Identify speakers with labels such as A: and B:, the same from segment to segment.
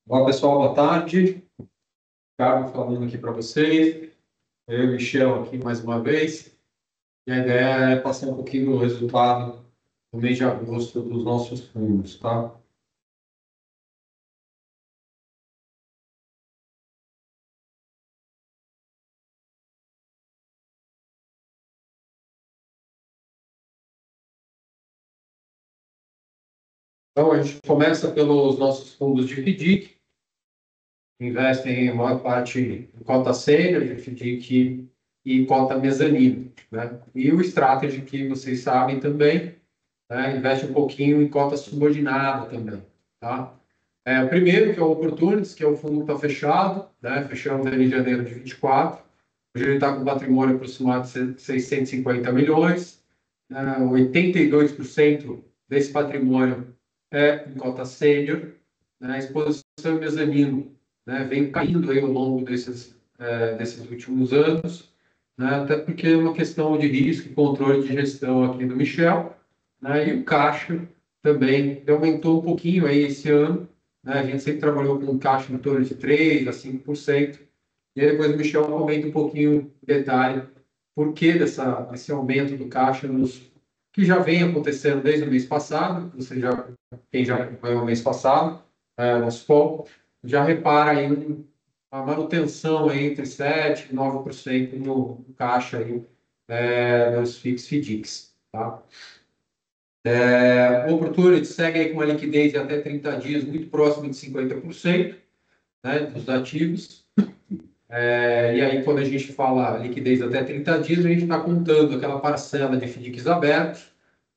A: Olá, pessoal, boa tarde. Carlos falando aqui para vocês. Eu e o Michel aqui mais uma vez. E a ideia é passar um pouquinho do resultado do mês de agosto dos nossos fundos, tá? Então, a gente começa pelos nossos fundos de FDIC, que investem em maior parte em cota sênior, de FDIC e cota mezanino, né? E o Strategy, que vocês sabem também, né? Investe um pouquinho em cota subordinada também, tá? O primeiro, que é o Opportunities, que é o fundo que está fechado, né? Fechamos ele em janeiro de 24. Hoje ele está com um patrimônio aproximado de 650 milhões. 82% desse patrimônio é em cota sênior. Né? A exposição em mezanino, né? Vem caindo aí ao longo desses últimos anos, né? Até porque é uma questão de risco e controle de gestão aqui do Michel. Né? E o caixa também aumentou um pouquinho aí esse ano, né? A gente sempre trabalhou com um caixa em torno de 3% a 5%. E aí depois o Michel comenta um pouquinho em detalhe por que desse aumento do caixa que já vem acontecendo desde o mês passado. Quem já acompanhou o mês passado, nosso foco, já repara aí a manutenção aí entre 7% e 9% no caixa aí, dos FIX. Tá? O Opportunity segue aí com uma liquidez de até 30 dias, muito próximo de 50%, né, dos ativos. E aí, quando a gente fala liquidez até 30 dias, a gente está contando aquela parcela de FDICs abertos,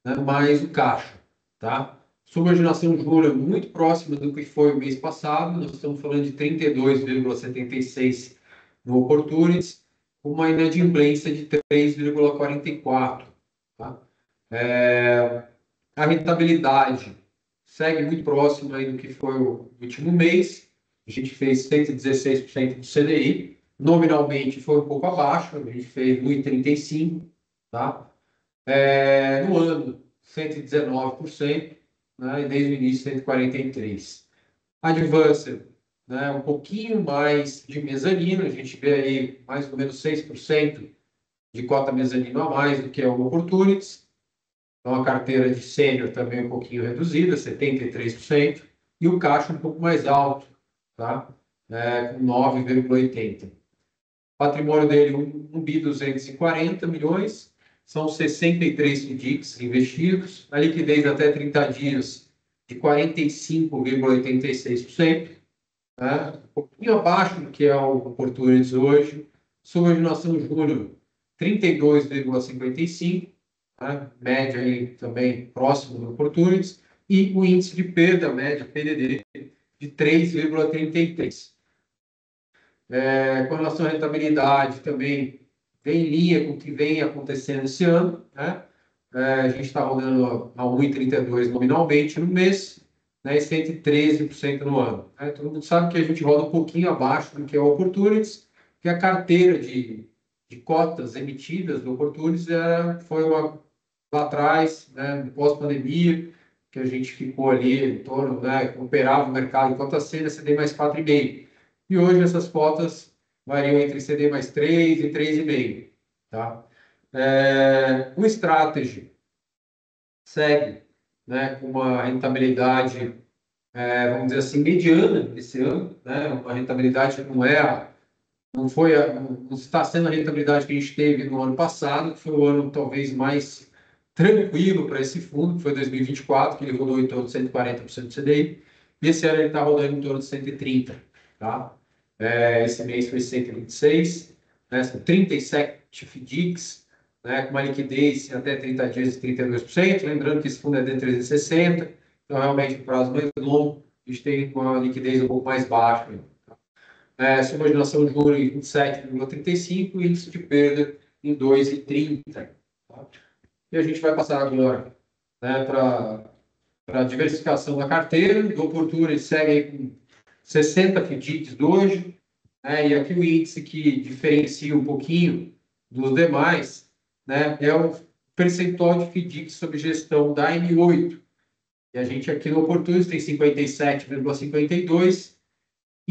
A: né, mais o caixa. Tá? Subordinação júnior muito próxima do que foi o mês passado, nós estamos falando de 32,76 no Opportunities, com uma inadimplência de 3,44. Tá? A rentabilidade segue muito próxima aí do que foi o último mês. A gente fez 116% do CDI. Nominalmente foi um pouco abaixo, a gente fez 1,35%. Tá? No ano, 119%, né? E desde o início, 143%. Advancer, né? Um pouquinho mais de mezanino, a gente vê aí mais ou menos 6% de cota mezanino a mais do que o Opportunities. Então, a carteira de sênior também um pouquinho reduzida, 73%, e o caixa um pouco mais alto, tá? Com 9,80. Patrimônio dele, 1.240 milhões, são 63 FDICs investidos, a liquidez até 30 dias de 45,86%, né? Um pouquinho abaixo do que é o Opportunities hoje, subordinação júnior, 32,55%, né? Média aí também próximo do Opportunities, e o índice de perda média, PDD, de 3,33%. Com relação à rentabilidade, também vem em linha com o que vem acontecendo esse ano, né? A gente está rodando a 1,32 nominalmente no mês, né, e 113% no ano. Né? Todo mundo sabe que a gente roda um pouquinho abaixo do que é o Opportunities, que a carteira de cotas emitidas do Opportunities foi lá atrás, né, pós-pandemia, que a gente ficou ali em torno, né, operava o mercado em cota C, CD mais 4,5. E hoje essas cotas variam entre CD mais 3 e 3,5. Tá? O Strategy segue, né, com uma rentabilidade, vamos dizer assim, mediana esse ano, né? Uma rentabilidade que não está sendo a rentabilidade que a gente teve no ano passado, que foi o ano talvez mais tranquilo para esse fundo, que foi 2024, que ele rodou em torno de 140% do CDI, e esse ano ele está rodando em torno de 130%. Tá? Esse mês foi 126, né? São 37 FDICs, né? Com uma liquidez até 30 dias de 32%. Lembrando que esse fundo é de 360, então realmente o prazo mais longo, a gente tem uma liquidez um pouco mais baixa. Subordinação de juros em 27,35 e índice de perda em 2,30. Tá? E a gente vai passar agora, né, para a diversificação da carteira. Do Opportunity segue aí com 60 FDICs hoje, né, e aqui o índice que diferencia um pouquinho dos demais, né, é o percentual de FDICs sob gestão da M8. E a gente aqui no Opportunity tem 57,52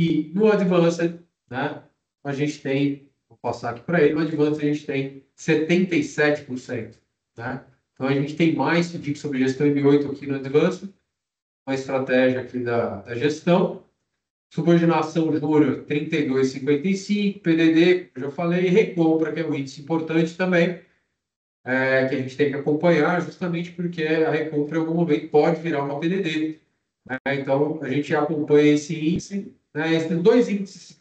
A: E no Advanced, né, a gente tem, vou passar aqui para ele, no Advanced a gente tem 77%. Né? Então a gente tem mais FDIC sobre gestão M8 aqui no Advanced, uma estratégia aqui da gestão. Subordinação júnior 32,55, PDD, como eu já falei, e recompra, que é um índice importante também, que a gente tem que acompanhar, justamente porque a recompra em algum momento pode virar uma PDD. Né? Então, a gente acompanha esse índice. Né? Esses dois índices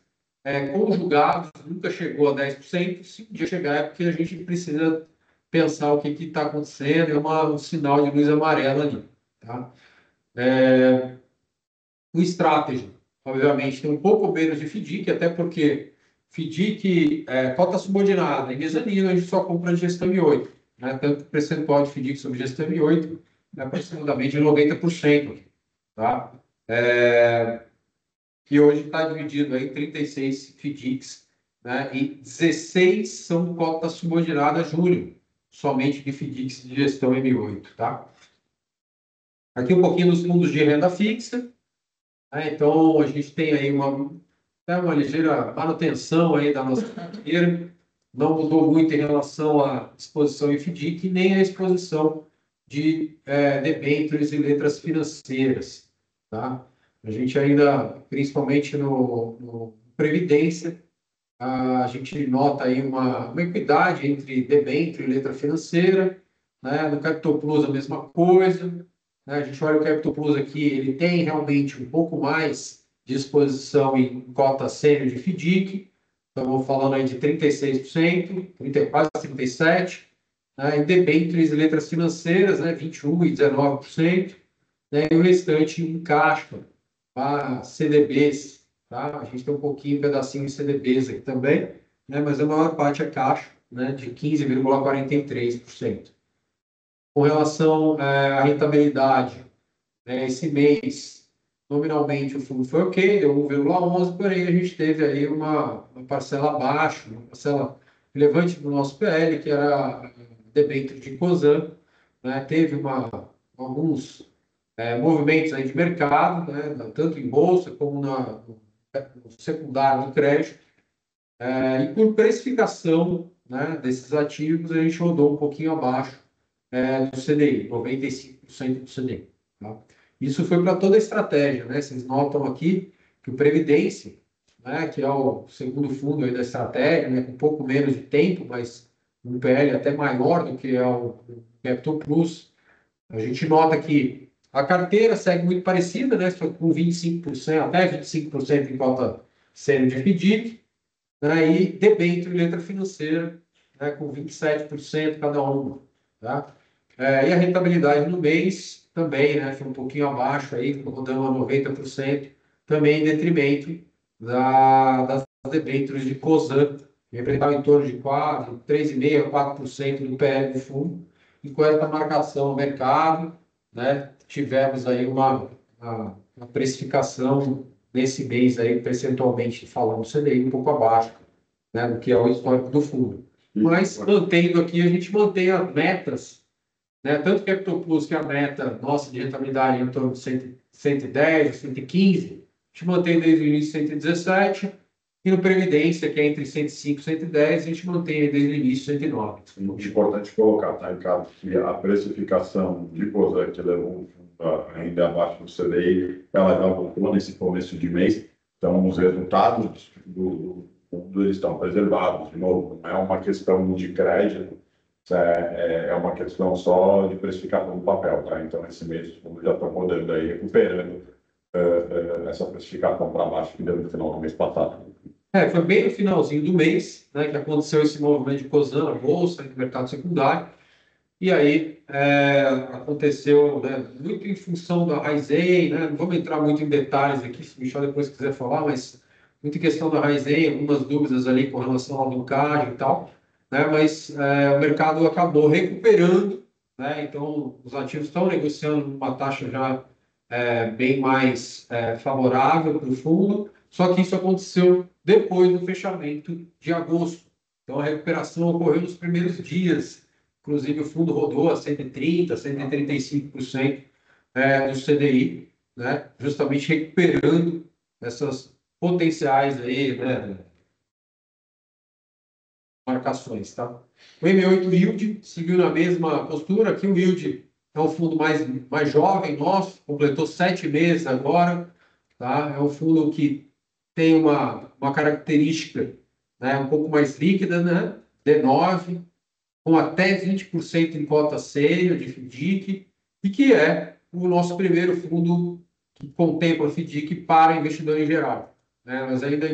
A: conjugados nunca chegou a 10%. Se um dia chegar, é porque a gente precisa pensar o que está acontecendo, é um sinal de luz amarela ali. Tá? O Strategy, obviamente, tem um pouco menos de FDIC, até porque FDIC, cota subordinada, em mezanino, a gente só compra gestão M8. Né? Tanto o percentual de FDIC sobre gestão M8 é aproximadamente 90%. Tá? Que hoje está dividido em 36 FDICs, né? E 16 são cotas subordinadas júnior, somente de FDICs de gestão M8. Tá? Aqui um pouquinho dos fundos de renda fixa. Então, a gente tem aí uma ligeira manutenção aí da nossa carteira, não mudou muito em relação à exposição em FDIC, nem à exposição de debêntures e letras financeiras. Tá? A gente ainda, principalmente no Previdência, a gente nota aí uma equidade entre debênture e letra financeira. Né? No Capital Plus, a mesma coisa. Né? A gente olha o Capital Plus aqui, ele tem realmente um pouco mais de exposição em cota sênior de FDIC. Estamos falando aí de 36%, quase 37%. Né? Em debêntures e letras financeiras, né? 21% e 19%. Né? E o restante em caixa, tá? CDBs. Tá? A gente tem um pouquinho, um pedacinho em CDBs aqui também, né? Mas a maior parte é caixa, né? De 15,43%. Com relação à rentabilidade, né? Esse mês, nominalmente, o fundo foi ok, deu 1,11, porém a gente teve aí uma parcela abaixo, uma parcela relevante do nosso PL, que era debênture de COSAN, né? Teve alguns movimentos aí de mercado, né? Tanto em bolsa como no secundário do crédito, e por precificação, né, desses ativos, a gente rodou um pouquinho abaixo do CDI, 95% do CDI. Tá? Isso foi para toda a estratégia. Né? Vocês notam aqui que o Previdência, né, que é o segundo fundo aí da estratégia, né, com um pouco menos de tempo, mas um PL até maior do que é o Capital Plus, a gente nota que a carteira segue muito parecida, né, só com 25%, até 25% em cota sênior de FDIC, né, e debênture e letra financeira, né, com 27% cada uma. Tá? E a rentabilidade no mês também, né, foi um pouquinho abaixo, aí, rodando a 90%, também em detrimento das debêntures de COSAN, que representava em torno de 3,5%, 4% do PL do fundo, e com essa marcação ao mercado, né, tivemos aí uma precificação nesse mês, aí, percentualmente falando, CDI um pouco abaixo, né, do que é o histórico do fundo. Mas, mantendo aqui, a gente mantém as metas, né? Tanto que a Capital Plus, que é a meta nossa de rentabilidade em torno de 110, 115, a gente mantém desde o início 117, e no Previdência, que é entre 105 e 110, a gente mantém desde o início 109.
B: Muito importante colocar, tá, Ricardo, que a precificação de COSAN, que levou o fundo ainda abaixo do CDI, ela já voltou nesse começo de mês, então os resultados do fundo eles estão preservados, de novo, não é uma questão de crédito, é uma questão só de precificação do papel, tá? Então, esse mês, os fundos já estão rodando aí, recuperando essa precificação para baixo que deu no final do mês passado.
A: Foi bem no finalzinho do mês, né, que aconteceu esse movimento de COSAN, a bolsa, no mercado secundário, e aí aconteceu, né, muito em função da Raizen, né, não vamos entrar muito em detalhes aqui, se o Michel depois quiser falar, mas muito em questão da Raizen, algumas dúvidas ali com relação ao alavancagem e tal, né, mas o mercado acabou recuperando, né, então os ativos estão negociando uma taxa já bem mais favorável para o fundo, só que isso aconteceu depois do fechamento de agosto. Então a recuperação ocorreu nos primeiros dias, inclusive o fundo rodou a 130%, 135% do CDI, né, justamente recuperando essas potenciais aí, né, marcações, tá? O M8 Yield seguiu na mesma postura. Aqui o Yield é um fundo mais jovem nosso, completou 7 meses agora, tá? É um fundo que tem uma característica, né, um pouco mais líquida, né? D9, com até 20% em cota sênior de FDIC, e que é o nosso primeiro fundo que contempla FDIC para investidor em geral, né? Nós ainda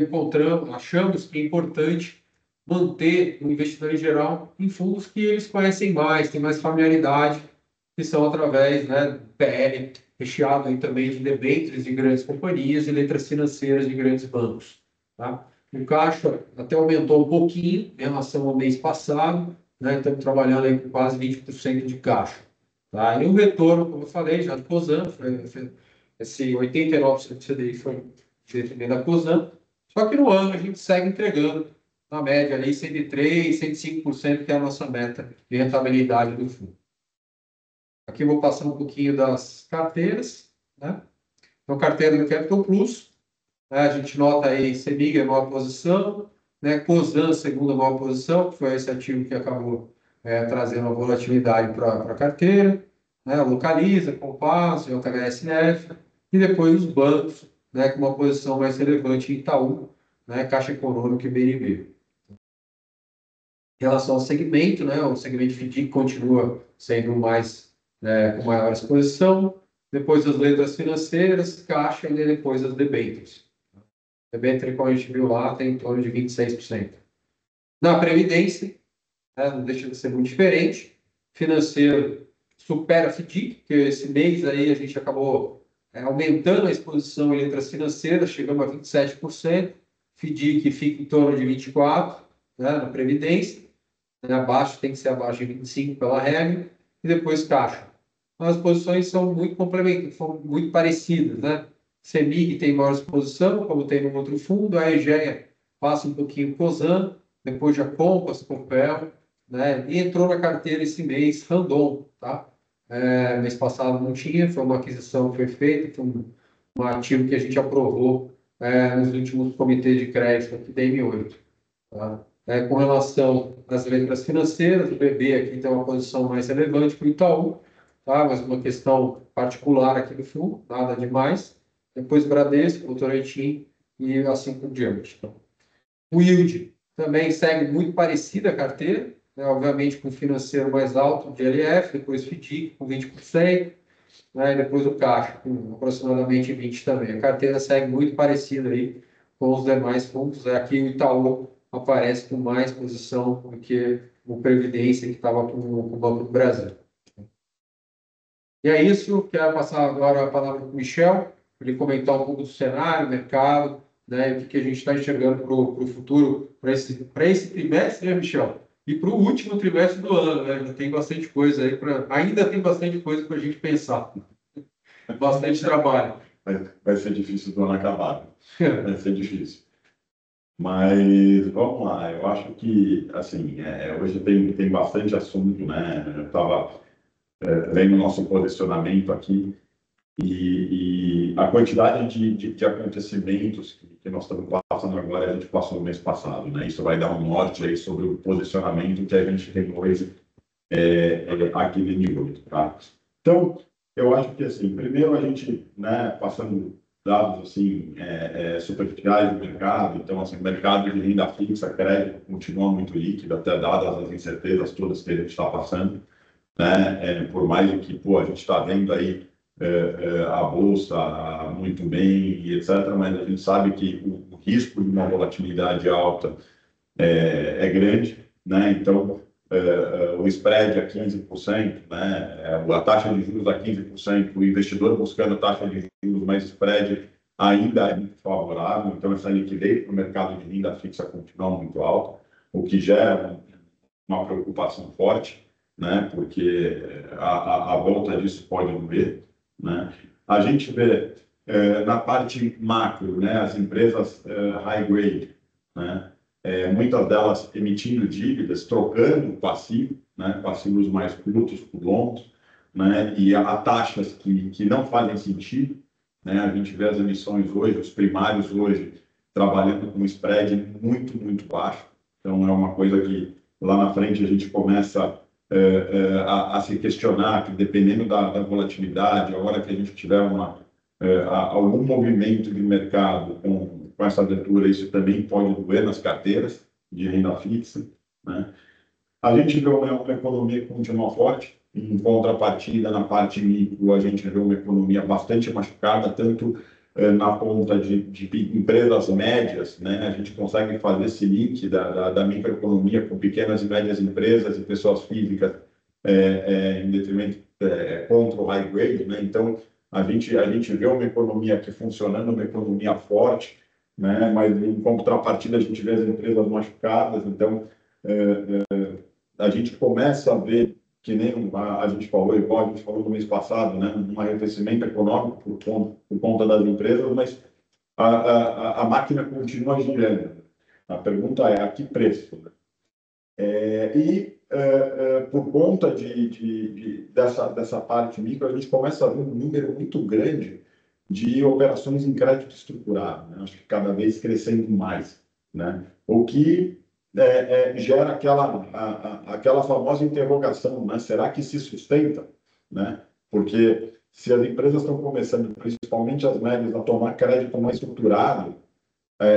A: achamos que é importante manter o investidor em geral em fundos que eles conhecem mais, têm mais familiaridade, que são através, né, do PL, recheado aí também de debêntures de grandes companhias e letras financeiras de grandes bancos, tá? O caixa até aumentou um pouquinho em relação ao mês passado, né? Estamos trabalhando aí com quase 20% de caixa, tá? E o retorno, como eu falei, já do Cosan, esse 89% do CDI foi detrimento da Cosan, só que no ano a gente segue entregando na média ali 103, 105%, que é a nossa meta de rentabilidade do fundo. Aqui eu vou passar um pouquinho das carteiras, né? Então, carteira do Capital Plus, né? A gente nota aí CEMIG em maior posição, né? Cosan, segunda maior posição, que foi esse ativo que acabou trazendo a volatilidade para a carteira, né? Localiza, Compass, JHSF, e depois os bancos, né? Com uma posição mais relevante em Itaú, né? Caixa Econômica e BNB. Em relação ao segmento, né? O segmento FDIC continua sendo mais, com maior exposição, depois as letras financeiras, caixa e depois as debêntures. Debênture, como a gente viu lá, tem em torno de 26%. Na Previdência, né, não deixa de ser muito diferente, financeiro supera FDIC, porque esse mês aí a gente acabou aumentando a exposição em letras financeiras, chegamos a 27%, FDIC fica em torno de 24%, né, na Previdência, né, abaixo tem que ser abaixo de 25 pela regra, e depois caixa. Então, as posições são muito complementares, são muito parecidas, né? CEMIG tem maior exposição, como tem no outro fundo, a EGEA passa um pouquinho COSAN, depois já Compass, Copel, né? E entrou na carteira esse mês Randon, tá? Mês passado não tinha, foi uma aquisição que foi feita, foi um ativo que a gente aprovou nos últimos comitês de crédito aqui da M8, tá? Com relação às letras financeiras, o BB aqui tem uma posição mais relevante que o Itaú, tá? Mas uma questão particular aqui do fundo, nada demais. Depois Bradesco, Votorantim e assim por diante. Então, o yield também segue muito parecida a carteira, né? Obviamente com financeiro mais alto, DLF, depois FDIC com 20%, né? E depois o caixa com aproximadamente 20% também. A carteira segue muito parecida aí com os demais fundos. Aqui o Itaú aparece com mais posição do que o Previdência, que estava com o Banco do Brasil. E é isso, quero passar agora a palavra para o Michel, para ele comentar um pouco do cenário, mercado, né, e o que a gente está enxergando para o futuro, para esse trimestre, né, Michel? E para o último trimestre do ano, né? Já tem bastante coisa aí, ainda tem bastante coisa para a gente pensar. Bastante trabalho.
B: Vai ser difícil do ano acabar. Vai ser difícil. Mas vamos lá, eu acho que assim, hoje tem bastante assunto, né? Eu estava vendo o nosso posicionamento aqui e a quantidade de acontecimentos que nós estamos passando agora, a gente passou no mês passado, né? Isso vai dar um norte aí sobre o posicionamento que a gente tem hoje aqui no nível, tá? Então, eu acho que assim, primeiro a gente, né, passando dados assim superficiais do mercado, então assim, o mercado de renda fixa, crédito continua muito líquido, até dadas as incertezas todas que a gente está passando, né? Por mais que a gente está vendo aí a bolsa muito bem e etc, mas a gente sabe que o risco de uma volatilidade alta é grande, né? Então o spread a 15%, né? A taxa de juros a 15%, o investidor buscando taxa de juros, mas spread ainda é muito favorável, então essa liquidez para o mercado de renda fixa continua muito alta, o que gera uma preocupação forte, né? Porque a volta disso pode não ver, né? A gente vê na parte macro, né? As empresas high grade, né? Muitas delas emitindo dívidas, trocando o passivo, né? Passivos mais curtos por longos, né? E a taxas que não fazem sentido, né? A gente vê as emissões hoje, os primários hoje, trabalhando com um spread muito, muito baixo. Então, é uma coisa que lá na frente a gente começa a se questionar, que dependendo da volatilidade, a hora que a gente tiver algum movimento de mercado com essa abertura, isso também pode doer nas carteiras de renda fixa, né? A gente vê uma economia que continua forte, em contrapartida, na parte micro, a gente vê uma economia bastante machucada, tanto na ponta de empresas médias, né? A gente consegue fazer esse link da microeconomia com pequenas e médias empresas e pessoas físicas em detrimento contra o high grade, né? Então, a gente vê uma economia aqui funcionando, uma economia forte, né? Mas, em contrapartida, a gente vê as empresas machucadas. Então, a gente começa a ver, que nem a gente falou, igual a gente falou no mês passado, né, um arrefecimento econômico por conta das empresas, mas a máquina continua girando. A pergunta é, a que preço? Né? Por conta dessa parte micro, a gente começa a ver um número muito grande de operações em crédito estruturado, né? Acho que cada vez crescendo mais, né? O que gera aquela famosa interrogação, né? Será que se sustenta, né? Porque se as empresas estão começando, principalmente as médias, a tomar crédito mais estruturado,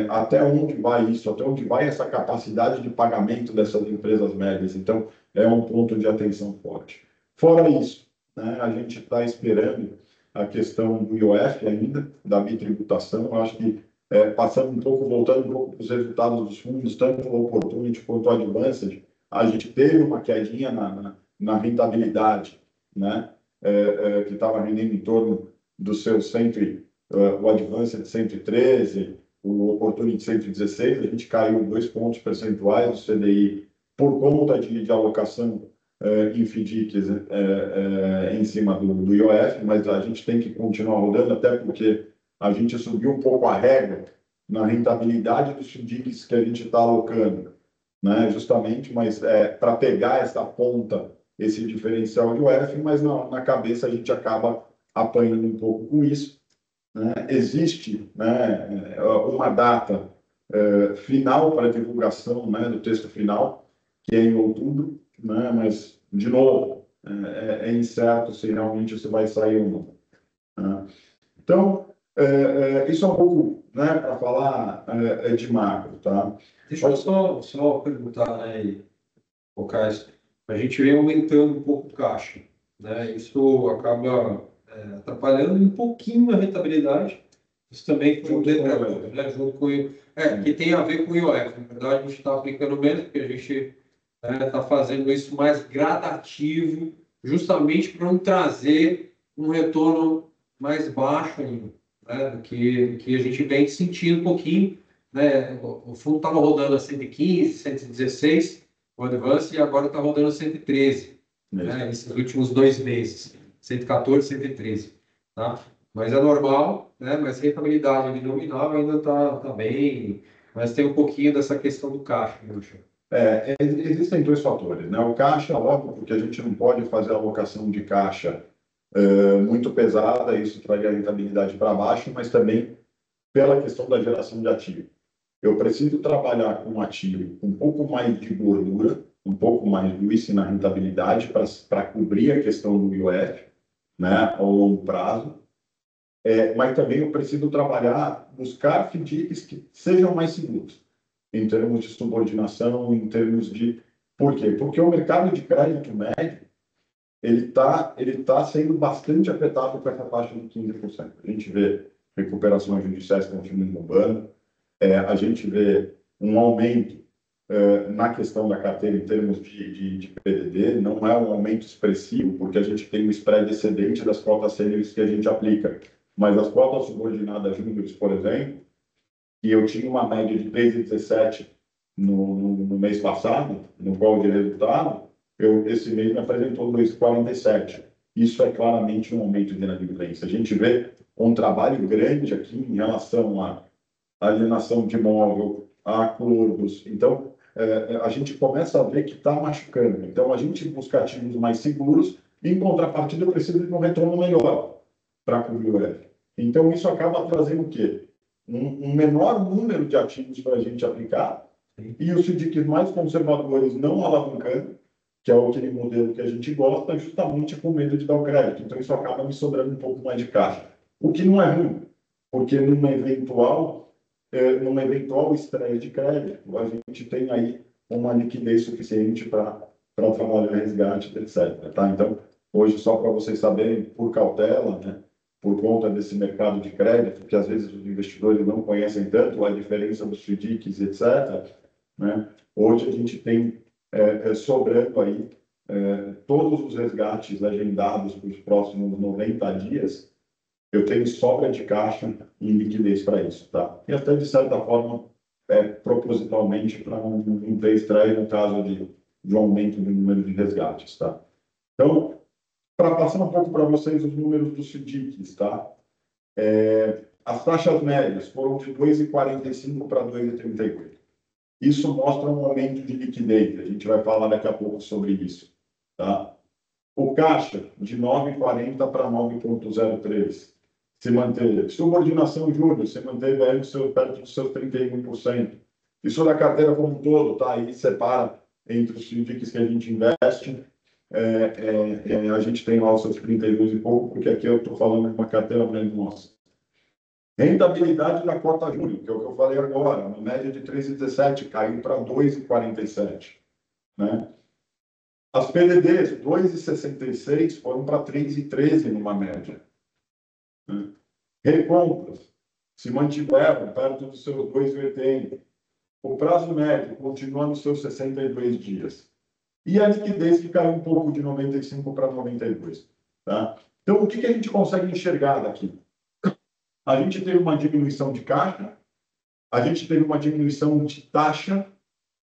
B: até onde vai isso? Até onde vai essa capacidade de pagamento dessas empresas médias? Então, é um ponto de atenção forte. Fora isso, né, a gente está esperando a questão do IOF ainda, da bitributação. Eu acho que, voltando um pouco para os resultados dos fundos, tanto o Opportunity quanto o Advanced, a gente teve uma quedinha na rentabilidade, né, que estava rendendo em torno dos seus o Advanced 113, o Opportunity 116, a gente caiu 2 pontos percentuais do CDI por conta de alocação em FDICs em cima do IOF, mas a gente tem que continuar rodando, até porque a gente subiu um pouco a régua na rentabilidade dos FDICs que a gente está alocando, né? Justamente, mas para pegar essa ponta, esse diferencial de IOF, mas na cabeça a gente acaba apanhando um pouco com isso. Né? Existe, né, uma data final para divulgação, né, do texto final, que é em outubro, né, mas, de novo, é incerto se realmente isso vai sair ou não. Né? Então, isso é um pouco, né, para falar de macro. Tá?
A: Deixa eu só perguntar, né, Cais, a gente vem aumentando um pouco o caixa, né? Isso acaba atrapalhando um pouquinho a rentabilidade. Isso também foi um detrator, né? Junto com que tem a ver com o IOF. Na verdade, a gente está aplicando menos, porque a gente está fazendo isso mais gradativo, justamente para não trazer um retorno mais baixo ainda, né? do que a gente vem sentindo um pouquinho. Né? O fundo estava rodando a 115, 116, o Advance, e agora está rodando a 113, né? Esses últimos 2 meses, 114, 113. Tá? Mas é normal, né? Mas a rentabilidade nominal ainda está bem, mas tem um pouquinho dessa questão do caixa, né, Michel?
B: Existem 2 fatores, né? O caixa, logo, porque a gente não pode fazer alocação de caixa muito pesada, isso traria a rentabilidade para baixo, mas também pela questão da geração de ativo. Eu preciso trabalhar com um ativo com um pouco mais de gordura, um pouco mais de juízo na rentabilidade para cobrir a questão do IOF, né, ao longo prazo. Mas também eu preciso buscar FDICs que sejam mais seguros, em termos de subordinação, em termos de... Por quê? Porque o mercado de crédito médio, ele tá sendo bastante afetado com essa taxa de 15%. A gente vê recuperações judiciais continuando bombando, a gente vê um aumento na questão da carteira em termos de PDD, não é um aumento expressivo, porque a gente tem um spread excedente das cotas sêniores que a gente aplica. Mas as cotas subordinadas júniores, por exemplo, que eu tinha uma média de 3,17 no mês passado, no qual de resultado, esse mês me apresentou 2,47. Isso é claramente um aumento de inadimplência. A gente vê um trabalho grande aqui em relação à alienação de imóvel, a acordos. Então, a gente começa a ver que está machucando. Então, a gente busca ativos mais seguros, e, em contrapartida, eu preciso de um retorno melhor para cobrir o F. Então, isso acaba trazendo o quê? um menor número de ativos para a gente aplicar, e os FDICs mais conservadores não alavancando, que é aquele modelo que a gente gosta, justamente com medo de dar o crédito. Então, isso acaba me sobrando um pouco mais de caixa. O que não é ruim, porque numa eventual estreia de crédito, a gente tem aí uma liquidez suficiente para trabalhar resgate, etc. Tá? Então, hoje, só para vocês saberem, por cautela, né, por conta desse mercado de crédito, que às vezes os investidores não conhecem tanto a diferença dos FDICs, etc., né, hoje a gente tem sobrando aí todos os resgates agendados para os próximos 90 dias, eu tenho sobra de caixa e liquidez para isso, tá? E até, de certa forma, propositalmente para um ter estreia no caso de um aumento do número de resgates, tá? Então, para passar um pouco para vocês os números dos FDICs, tá? As taxas médias foram de 2,45 para 2,38. Isso mostra um aumento de liquidez. A gente vai falar daqui a pouco sobre isso, tá? O caixa, de 9,40 para 9,03. Se manteve. Subordinação juros, se manteve aí perto dos seus 31%. Isso da carteira como um todo, tá? Aí separa entre os FDICs que a gente investe. A gente tem lá os seus 32 e pouco, porque aqui eu estou falando de uma carteira grande nossa. Rentabilidade da cota júnior, que é o que eu falei agora, uma média de 3,17, caiu para 2,47. Né? As PDDs, 2,66, foram para 3,13 numa média. Né? Recompras se mantiveram perto dos seus 2,80. O prazo médio continua nos seus 62 dias. E a liquidez que caiu um pouco de 95 para 92. Tá? Então, o que a gente consegue enxergar daqui? A gente teve uma diminuição de caixa, a gente teve uma diminuição de taxa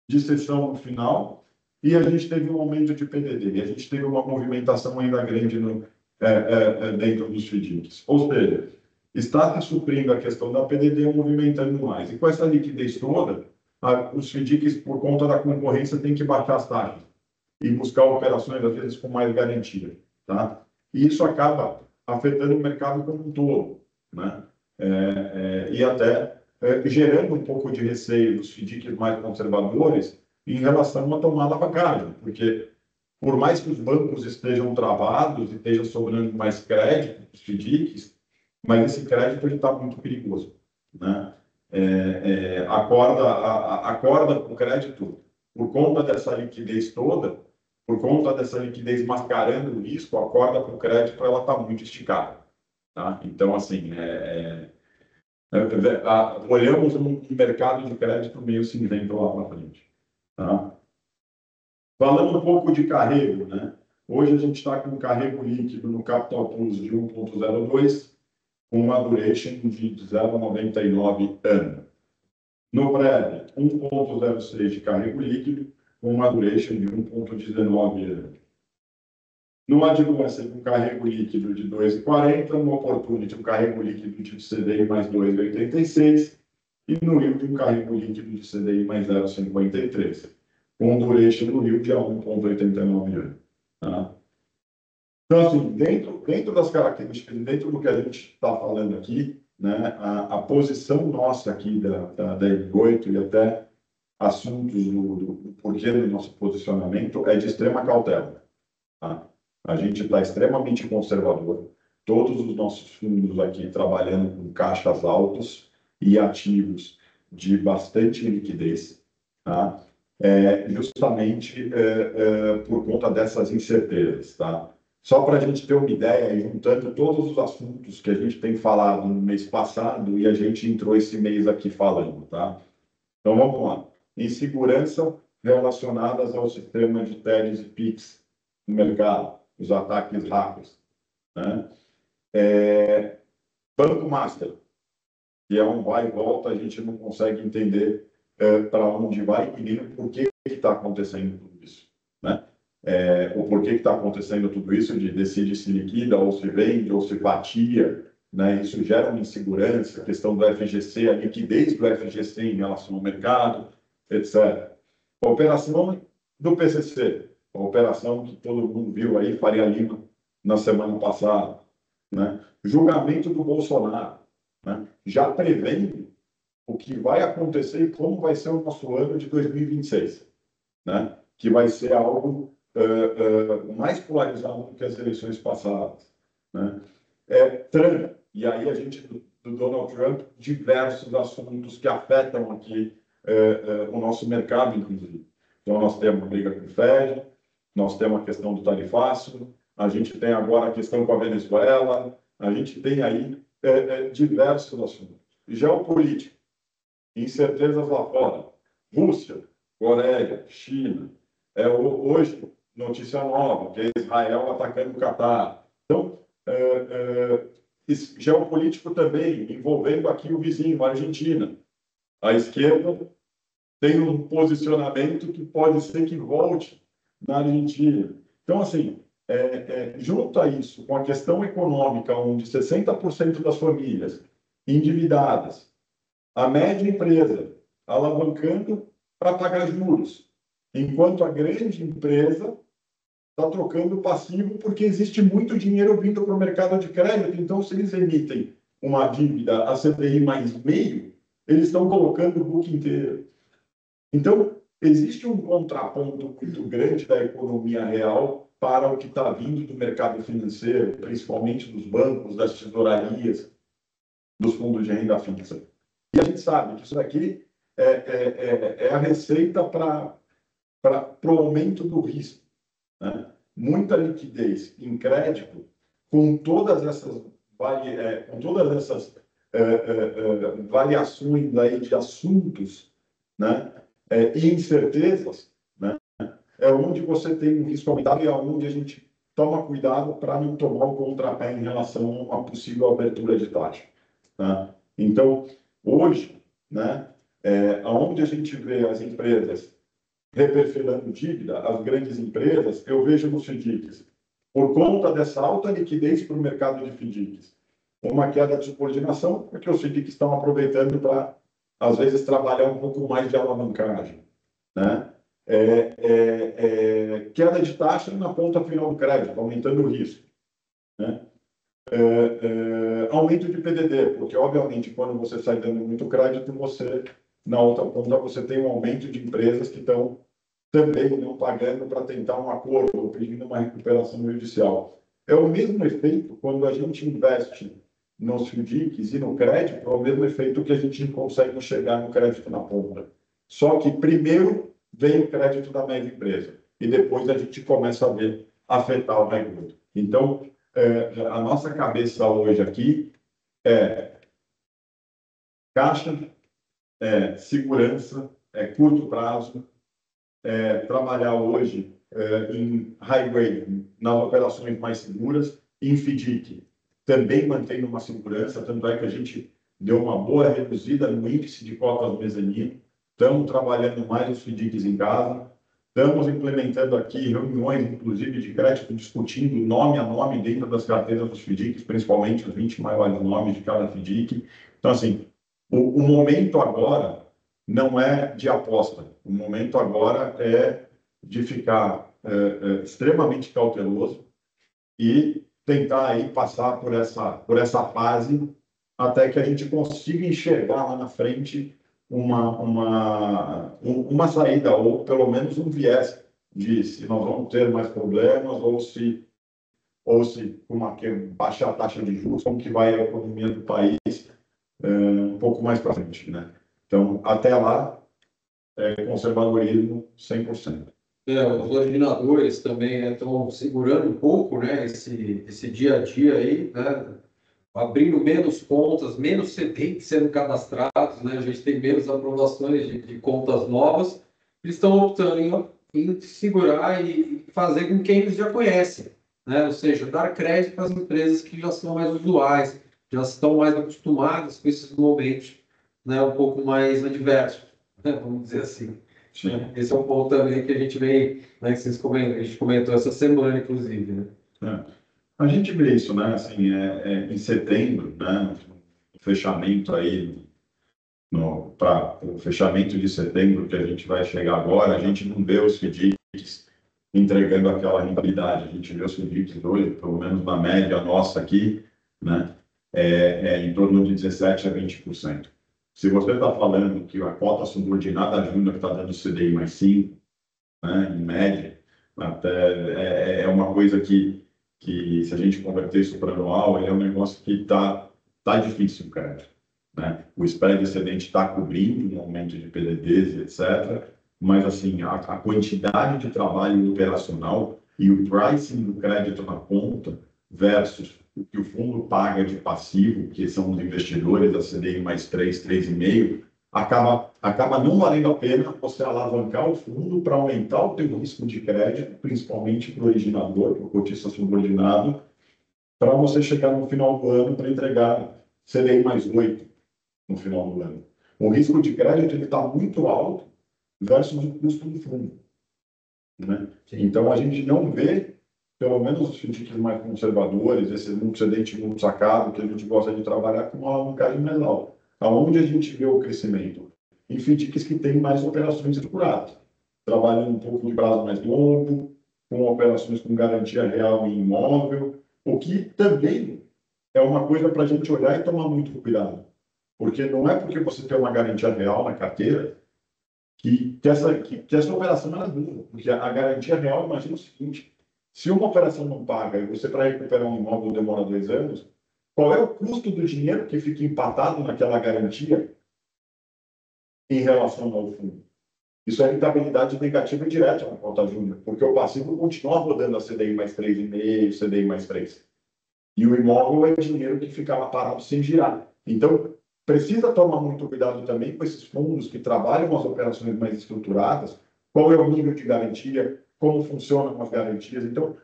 B: de cessão no final, e a gente teve um aumento de PDD, e a gente teve uma movimentação ainda grande dentro dos FDICs. Ou seja, está se suprindo a questão da PDD movimentando mais. E com essa liquidez toda, os FDICs, por conta da concorrência, têm que baixar as taxas e buscar operações, às vezes, com mais garantia. Tá? E isso acaba afetando o mercado como um todo. Né? E até gerando um pouco de receio dos FDICs mais conservadores em relação a tomar alavancagem, porque por mais que os bancos estejam travados e esteja sobrando mais crédito dos FDICs, mas esse crédito está muito perigoso. Né? Acorda com o crédito, por conta dessa liquidez toda, por conta dessa liquidez mascarando o risco, a corda com o crédito ela está muito esticada. Tá? Então, assim, olhamos um mercado de crédito meio cinzento lá para frente. Tá? Falando um pouco de carrego, né? Hoje a gente está com um carrego líquido no Capital Plus de 1,02, com uma duration de 0,99 anos. No PREV, 1,06 de carrego líquido, com uma duration de 1,19 anos. No Advance, um carrego líquido de 2,40, no Opportunity, um carrego líquido de CDI mais 2,86 e no Yield, um carrego líquido de CDI mais 0,53, com duration no Yield de 1,89 anos. Tá? Então, assim, dentro das características, dentro do que a gente está falando aqui, né, a posição nossa aqui da R8 e até assuntos do porquê do nosso posicionamento é de extrema cautela. Tá? A gente está extremamente conservador. Todos os nossos fundos aqui trabalhando com caixas altos e ativos de bastante liquidez, tá? Justamente por conta dessas incertezas. Tá? Só para a gente ter uma ideia, juntando todos os assuntos que a gente tem falado no mês passado e a gente entrou esse mês aqui falando. Tá? Então, vamos lá. Insegurança relacionadas ao sistema de TEDs e PIX no mercado, os ataques hackers. Né? Banco Master, que é um vai e volta, a gente não consegue entender para onde vai e nem por que está acontecendo tudo isso. Né? O porquê que está acontecendo tudo isso, de decide se liquida, ou se vende, ou se batia, né? Isso gera uma insegurança, a questão do FGC, a liquidez do FGC em relação ao mercado, etc. A operação do PCC, a operação que todo mundo viu aí, Faria Lima, na semana passada. Né? Julgamento do Bolsonaro. né? Já prevendo o que vai acontecer e como vai ser o nosso ano de 2026, né? Que vai ser algo mais polarizado do que as eleições passadas, né? Trump, e aí a gente, do Donald Trump, diversos assuntos que afetam aqui o nosso mercado, inclusive. Então, nós temos a briga com o Fed, nós temos a questão do tarifaço, a gente tem agora a questão com a Venezuela, a gente tem aí diversos assuntos. Geopolítica, incertezas lá fora, Rússia, Coreia, China. Hoje, notícia nova, que é Israel atacando o Catar. Então, geopolítico também, envolvendo aqui o vizinho, a Argentina. A esquerda tem um posicionamento que pode ser que volte na Argentina. Então, assim, junto a isso, com a questão econômica, onde 60% das famílias endividadas, a média empresa alavancando para pagar juros, enquanto a grande empresa está trocando passivo porque existe muito dinheiro vindo para o mercado de crédito. Então, se eles emitem uma dívida a CDI mais meio, eles estão colocando o book inteiro. Então, existe um contraponto muito grande da economia real para o que está vindo do mercado financeiro, principalmente dos bancos, das tesourarias, dos fundos de renda fixa. E a gente sabe que isso daqui é a receita para o aumento do risco, né? Muita liquidez em crédito, com todas essas variações aí de assuntos, né? E incertezas, né? É onde você tem um risco aumentado e é onde a gente toma cuidado para não tomar um contrapé em relação a possível abertura de taxa, tá? Então, hoje, né, onde a gente vê as empresas reperfilando dívida, as grandes empresas, eu vejo nos FDICs, por conta dessa alta liquidez para o mercado de FDICs, uma queda de subordinação, porque os FDICs estão aproveitando para, às vezes, trabalhar um pouco mais de alavancagem, né? Queda de taxa na ponta final do crédito, aumentando o risco, né? Aumento de PDD, porque, obviamente, quando você sai dando muito crédito, você, na outra ponta, você tem um aumento de empresas que estão também não pagando para tentar um acordo ou pedindo uma recuperação judicial. É o mesmo efeito quando a gente investe nos FDICs e no crédito, é o mesmo efeito que a gente consegue enxergar no crédito na ponta. Só que primeiro vem o crédito da média empresa e depois a gente começa a ver afetar o negócio. Então, a nossa cabeça hoje aqui é caixa, segurança, curto prazo, trabalhar hoje em highway, nas operações mais seguras, em FDIC, também mantendo uma segurança, tanto é que a gente deu uma boa reduzida no índice de cotas mezanino, estamos trabalhando mais os FDICs em casa, estamos implementando aqui reuniões, inclusive, de crédito, discutindo nome a nome dentro das carteiras dos FDICs, principalmente os 20 maiores nomes de cada FDIC. Então, assim, o momento agora não é de aposta. O momento agora é de ficar extremamente cauteloso e tentar aí passar por essa fase até que a gente consiga enxergar lá na frente uma saída, ou pelo menos um viés de se nós vamos ter mais problemas ou se com uma baixa taxa de juros, como que vai a economia do país um pouco mais para frente, né? Então, até lá, conservadorismo 100%.
A: Os originadores também estão segurando um pouco, né, esse dia a dia aí, né, abrindo menos contas, menos CDIs sendo cadastrados, né, a gente tem menos aprovações de contas novas, eles estão optando em segurar e fazer com quem eles já conhecem, né, ou seja, dar crédito para as empresas que já são mais usuais, já estão mais acostumadas com esses momentos, né, um pouco mais adversos, né, vamos dizer assim.
B: Sim.
A: Esse é um ponto também que a gente vem, né, que a gente comentou essa semana, inclusive, né?
B: A gente vê isso, né? Assim, em setembro, né? O fechamento aí, para o fechamento de setembro que a gente vai chegar agora, a gente não vê os FDICs entregando aquela rentabilidade. A gente vê os FDICs hoje, pelo menos na média nossa aqui, né? em torno de 17% a 20%. Se você está falando que a cota subordinada júnior está dando CDI mais 5, né, em média, até é uma coisa que se a gente converter isso para anual, é um negócio que tá difícil, cara. Né? O spread excedente está cobrindo um aumento de PDDs, etc. Mas, assim, a quantidade de trabalho operacional e o pricing do crédito na ponta versus o que o fundo paga de passivo, que são os investidores, a CDI mais 3, 3,5, acaba não valendo a pena você alavancar o fundo para aumentar o teu risco de crédito, principalmente para o originador, para o cotista subordinado, para você chegar no final do ano para entregar CDI mais 8 no final do ano. O risco de crédito está muito alto versus o custo do fundo. Né? Então, a gente não vê, pelo menos os FDICs mais conservadores, esse muito excedente muito sacado, que a gente gosta de trabalhar com uma alavancagem mais alta. Aonde a gente vê o crescimento? Em FDICs que têm mais operações estruturadas, trabalhando um pouco de prazo mais longo, com operações com garantia real em imóvel, o que também é uma coisa para a gente olhar e tomar muito cuidado. Porque não é porque você tem uma garantia real na carteira que essa operação é boa. Porque a garantia real, imagina o seguinte, se uma operação não paga e você, para recuperar um imóvel, demora 2 anos, qual é o custo do dinheiro que fica empatado naquela garantia em relação ao fundo? Isso é rentabilidade negativa direta na conta júnior, porque o passivo continua rodando a CDI mais 3,5, CDI mais 3. E o imóvel é dinheiro que ficava parado sem girar. Então, precisa tomar muito cuidado também com esses fundos que trabalham as operações mais estruturadas, qual é o nível de garantia, como funcionam as garantias. Então,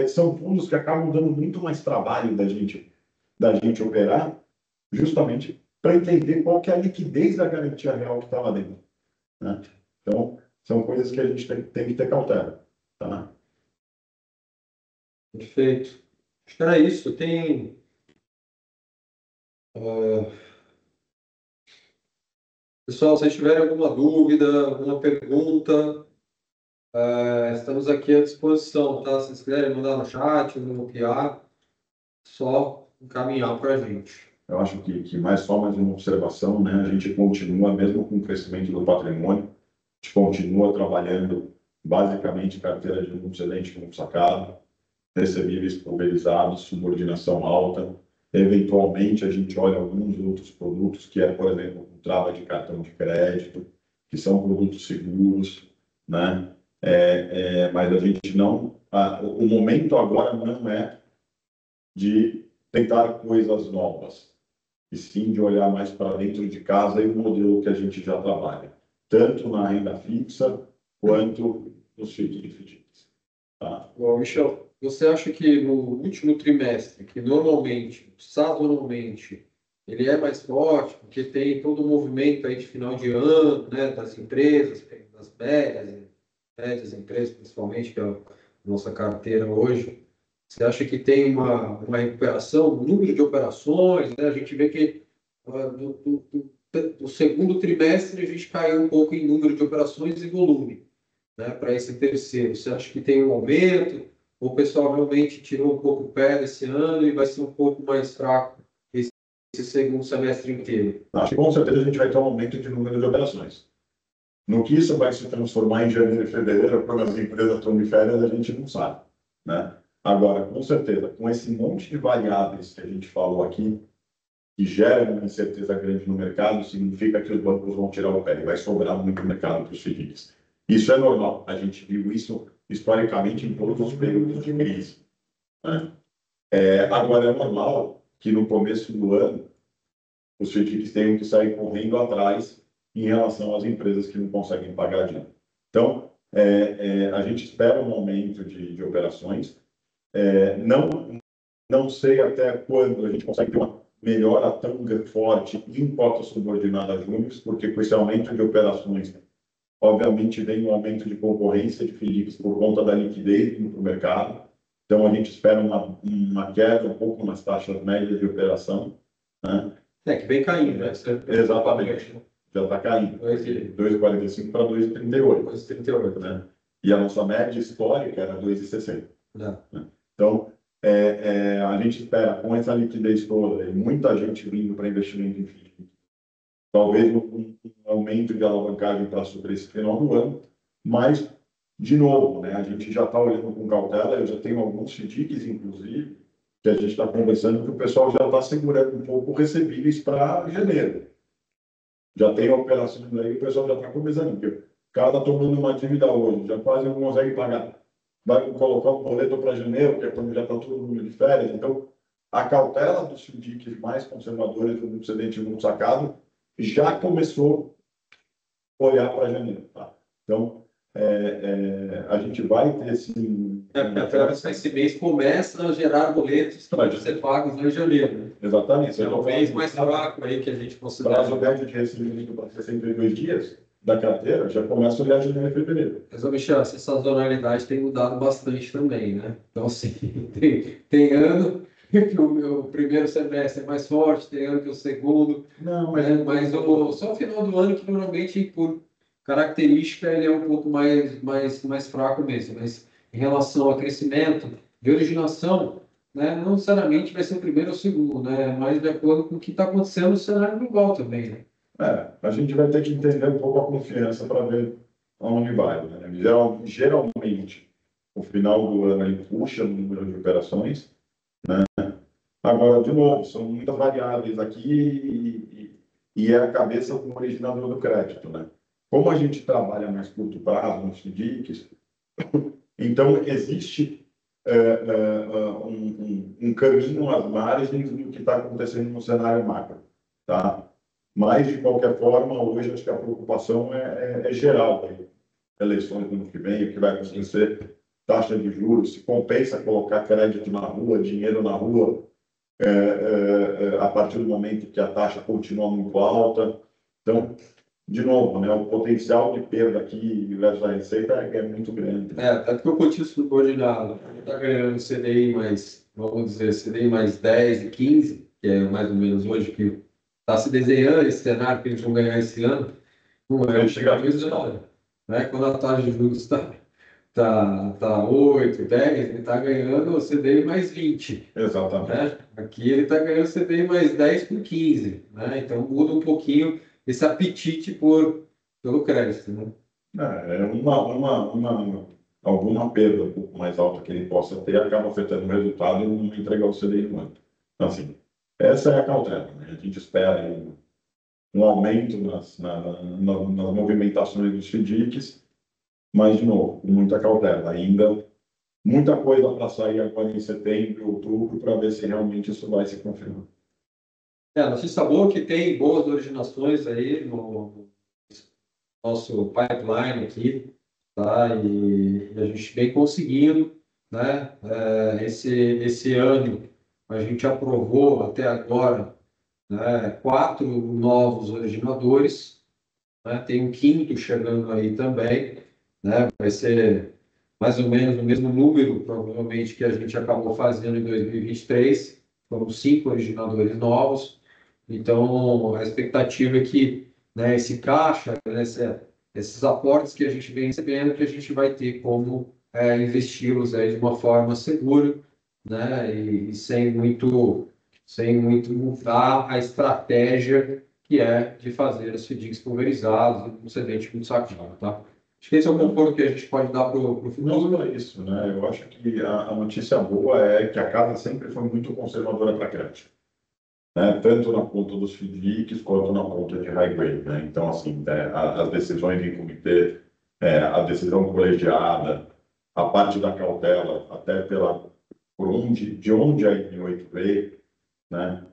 B: são fundos que acabam dando muito mais trabalho da gente operar, justamente para entender qual que é a liquidez da garantia real que está lá dentro. Né? Então, são coisas que a gente tem que ter cautela. Tá?
A: Perfeito. Acho que era isso. Pessoal, se vocês tiverem alguma dúvida, alguma pergunta, estamos aqui à disposição, tá? Se vocês quiserem mandar no chat, no QA, só encaminhar para a gente.
B: Eu acho que só mais uma observação, né? A gente continua, mesmo com o crescimento do patrimônio, a gente continua trabalhando basicamente carteira de lucro excelente como sacado, recebíveis pulverizados, subordinação alta. Eventualmente, a gente olha alguns outros produtos, que é, por exemplo, com trava de cartão de crédito, que são produtos seguros, né? Mas a gente não... o momento agora não é de tentar coisas novas, e sim de olhar mais para dentro de casa e o modelo que a gente já trabalha, tanto na renda fixa quanto nos FDICs. Tá?
A: Bom, Michel, você acha que no último trimestre, que normalmente, sazonalmente, ele é mais forte, porque tem todo o movimento aí de final de ano, né, das empresas, das médias empresas, principalmente, que é a nossa carteira hoje. Você acha que tem uma recuperação no número de operações? Né? A gente vê que do segundo trimestre a gente caiu um pouco em número de operações e volume, né, para esse terceiro. Você acha que tem um aumento? Ou o pessoal realmente tirou um pouco o pé desse ano e vai ser um pouco mais fraco esse segundo semestre inteiro?
B: Acho que com certeza a gente vai ter um aumento de número de operações. No que isso vai se transformar em janeiro e fevereiro, quando as empresas estão de férias, a gente não sabe. Né? Agora, com certeza, com esse monte de variáveis que a gente falou aqui, que geram uma incerteza grande no mercado, significa que os bancos vão tirar o pé e vai sobrar muito mercado para os FDICs. Isso é normal. A gente viu isso historicamente em todos os períodos de crise. Né? Agora, é normal que no começo do ano os FDICs tenham que sair correndo atrás em relação às empresas que não conseguem pagar dinheiro. Então, a gente espera um aumento de operações. Não sei até quando a gente consegue ter uma melhora tão forte em cotas subordinadas júniores, porque com esse aumento de operações, obviamente, vem um aumento de concorrência de FDICs por conta da liquidez indo para o mercado. Então, a gente espera uma queda um pouco nas taxas médias de operação. Né?
A: Que vem caindo, né?
B: Exatamente. Já está caindo. 2,45 para 2,38.
A: 2,38.
B: Né? E a nossa média histórica era 2,60. Né? Então, a gente espera, com essa liquidez toda, e muita gente vindo para investimento em FII, talvez um aumento de alavancagem para suprir esse final do ano, mas, de novo, né, a gente já está olhando com cautela, eu já tenho alguns FDICs, inclusive, que a gente está conversando, que o pessoal já está segurando um pouco recebíveis para janeiro. Já tem operações aí, o pessoal já está começando, porque o cara está tomando uma dívida hoje, já quase não consegue pagar. Vai colocar um boleto para janeiro, que é quando já está todo mundo de férias. Então, a cautela dos FDICs mais conservadores do excedente muito sacado já começou a olhar para janeiro. Tá? Então, a gente vai ter esse...
C: esse mês começa a gerar boletos que vão ser pagos em janeiro. Né?
B: Exatamente.
C: É o mês mais fraco aí que a gente considera.
B: Prazo médio de recebimento para 62 dias da carteira já começa a olhar janeiro e fevereiro.
C: Mas, Michel, essa sazonalidade tem mudado bastante também, né? Então, assim, tem ano que o primeiro semestre é mais forte, tem ano que o segundo.
B: Não,
C: mas só o final do ano que normalmente, por característica, ele é um pouco mais fraco mesmo. Mas em relação ao crescimento de originação, né, não necessariamente vai ser o primeiro ou o segundo, né? Mas de acordo com o que está acontecendo no cenário global também, né?
B: a gente vai ter que entender um pouco a confiança para ver aonde vai. Né? Geralmente, o final do ano ele puxa no número de operações. Né? Agora, de novo, são muitas variáveis aqui e é a cabeça do originador do crédito. Né? Como a gente trabalha mais curto prazo nos FDICs, então existe um caminho às margens do que está acontecendo no cenário macro. Tá? Mas, de qualquer forma, hoje acho que a preocupação é geral. Né? Eleições no ano que vem, o que vai acontecer, taxa de juros, se compensa colocar crédito na rua, dinheiro na rua, a partir do momento que a taxa continua muito alta. Então, de novo, né, o potencial de perda aqui versus a receita é muito grande.
C: Até porque o cotismo subordinado está ganhando CDI mais, vamos dizer, CDI mais 10 e 15, que é mais ou menos hoje que está se desenhando esse cenário que eles vão ganhar esse ano, não é chegar a visão, né? Quando a taxa de juros tá 8, 10, ele está ganhando o CDI mais 20.
B: Exatamente.
C: Né? Aqui ele está ganhando o CDI mais 10 por 15. Né? Então muda um pouquinho esse apetite pelo crédito. Né?
B: Alguma perda um pouco mais alta que ele possa ter acaba afetando o resultado e não entregar o CDI no ano. Então, assim, essa é a cautela. Né? A gente espera um aumento nas movimentações dos FDICs, mas, de novo, com muita cautela. Ainda muita coisa para sair agora em setembro, outubro, para ver se realmente isso vai se confirmar.
C: A notícia boa é que tem boas originações aí no nosso pipeline aqui, tá? E a gente vem conseguindo, né? Esse ano a gente aprovou até agora, né, 4 novos originadores, né? Tem um quinto chegando aí também, né? Vai ser mais ou menos o mesmo número, provavelmente, que a gente acabou fazendo em 2023. Foram 5 originadores novos. Então, a expectativa é que, né, esse caixa, né, esses aportes que a gente vem recebendo, que a gente vai ter como investi-los aí de uma forma segura, né, e sem muito mudar a estratégia que é de fazer os FDICs pulverizados e um excedente muito sacado, tá? Acho que esse é o conforto que a gente pode dar para o futuro.
B: Não só isso, né? Eu acho que a notícia boa é que a casa sempre foi muito conservadora para crédito. Né? Tanto na ponta dos FDICs quanto na ponta de high grade. Né? Então, assim, as decisões em comitê, a decisão colegiada, a parte da cautela, até de onde a N8 veio, né?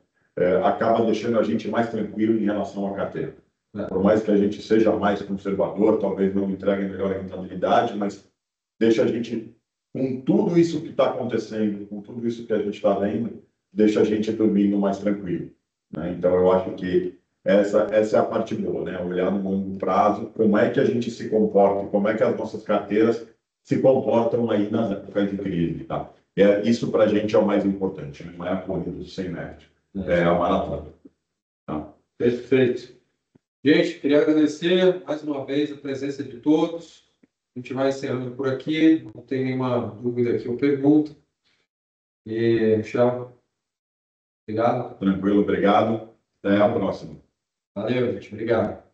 B: Acaba deixando a gente mais tranquilo em relação à carteira. Por mais que a gente seja mais conservador, talvez não entregue melhor rentabilidade, mas deixa a gente, com tudo isso que está acontecendo, com tudo isso que a gente está vendo, deixa a gente dormindo mais tranquilo. Né? Então, eu acho que essa é a parte boa, né? Olhar no longo prazo, como é que a gente se comporta, como é que as nossas carteiras se comportam aí nas épocas de crise. Tá? Isso, para a gente, é o mais importante, não é a corrida do 100 metros, é a maratona. Tá?
C: Perfeito. Gente, queria agradecer mais uma vez a presença de todos. A gente vai encerrando por aqui. Não tem nenhuma dúvida aqui ou pergunta. E, Michel, obrigado.
B: Tranquilo, obrigado. Até a próxima.
C: Valeu, gente. Obrigado.